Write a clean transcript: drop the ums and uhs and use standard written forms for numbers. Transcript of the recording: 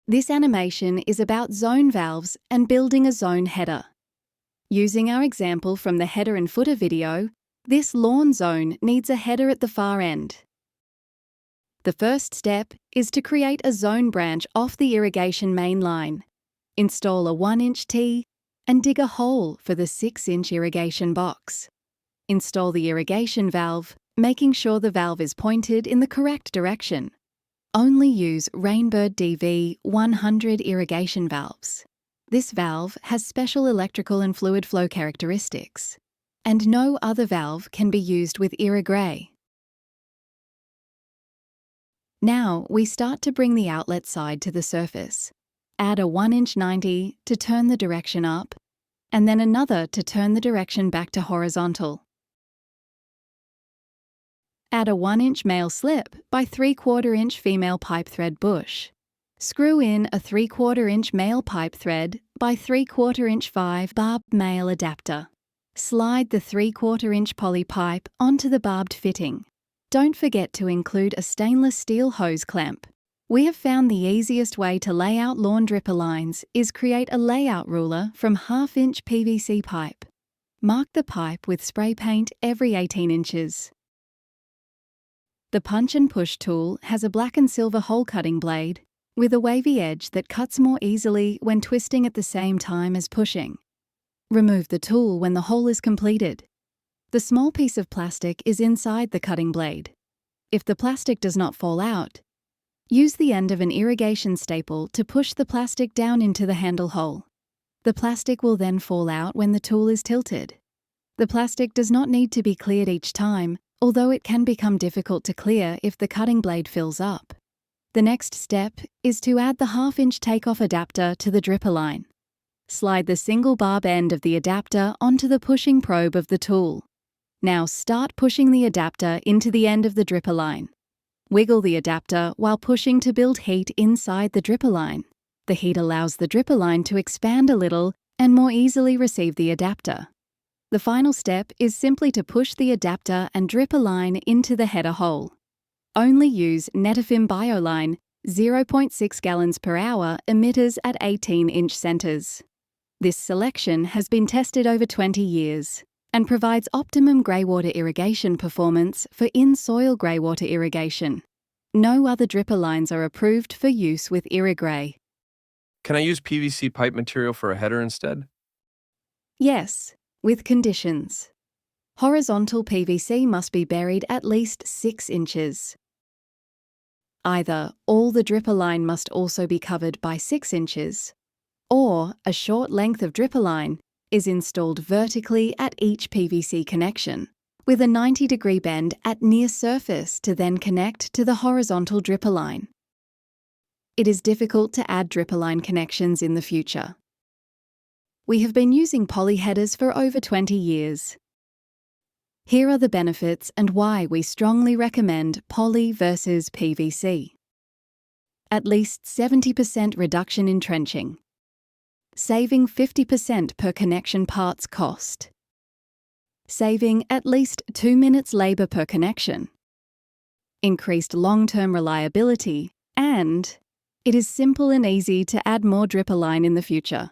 This animation is about zone valves and building a zone header. Using our example from the header and footer video, this lawn zone needs a header at the far end. The first step is to create a zone branch off the irrigation main line. Install a 1-inch T and dig a hole for the 6-inch irrigation box. Install the irrigation valve, making sure the valve is pointed in the correct direction. Only use Rainbird DV 100 irrigation valves. This valve has special electrical and fluid flow characteristics, and no other valve can be used with IrriGRAY. Now we start to bring the outlet side to the surface. Add a 1-inch 90 to turn the direction up, and then another to turn the direction back to horizontal. Add a 1-inch male slip by 3/4-inch female pipe thread bush. Screw in a 3/4-inch male pipe thread by 3/4-inch 5-barb male adapter. Slide the 3/4-inch poly pipe onto the barbed fitting. Don't forget to include a stainless steel hose clamp. We have found the easiest way to lay out lawn dripper lines is create a layout ruler from 1/2-inch PVC pipe. Mark the pipe with spray paint every 18 inches. The punch and push tool has a black and silver hole cutting blade with a wavy edge that cuts more easily when twisting at the same time as pushing. Remove the tool when the hole is completed. The small piece of plastic is inside the cutting blade. If the plastic does not fall out, use the end of an irrigation staple to push the plastic down into the handle hole. The plastic will then fall out when the tool is tilted. The plastic does not need to be cleared each time, although it can become difficult to clear if the cutting blade fills up. The next step is to add the 1/2-inch takeoff adapter to the dripper line. Slide the single barb end of the adapter onto the pushing probe of the tool. Now start pushing the adapter into the end of the dripper line. Wiggle the adapter while pushing to build heat inside the dripper line. The heat allows the dripper line to expand a little and more easily receive the adapter. The final step is simply to push the adapter and dripper line into the header hole. Only use Netafim BioLine 0.6 gallons per hour emitters at 18-inch centers. This selection has been tested over 20 years and provides optimum greywater irrigation performance for in-soil greywater irrigation. No other dripper lines are approved for use with IrriGRAY. Can I use PVC pipe material for a header instead? Yes, with conditions. Horizontal PVC must be buried at least 6 inches. Either all the dripper line must also be covered by 6 inches, or a short length of dripper line is installed vertically at each PVC connection, with a 90-degree bend at near surface to then connect to the horizontal dripper line. It is difficult to add dripper line connections in the future. We have been using poly headers for over 20 years. Here are the benefits and why we strongly recommend poly versus PVC. At least 70% reduction in trenching. Saving 50% per connection parts cost. Saving at least 2 minutes labour per connection. Increased long-term reliability, and it is simple and easy to add more dripper line in the future.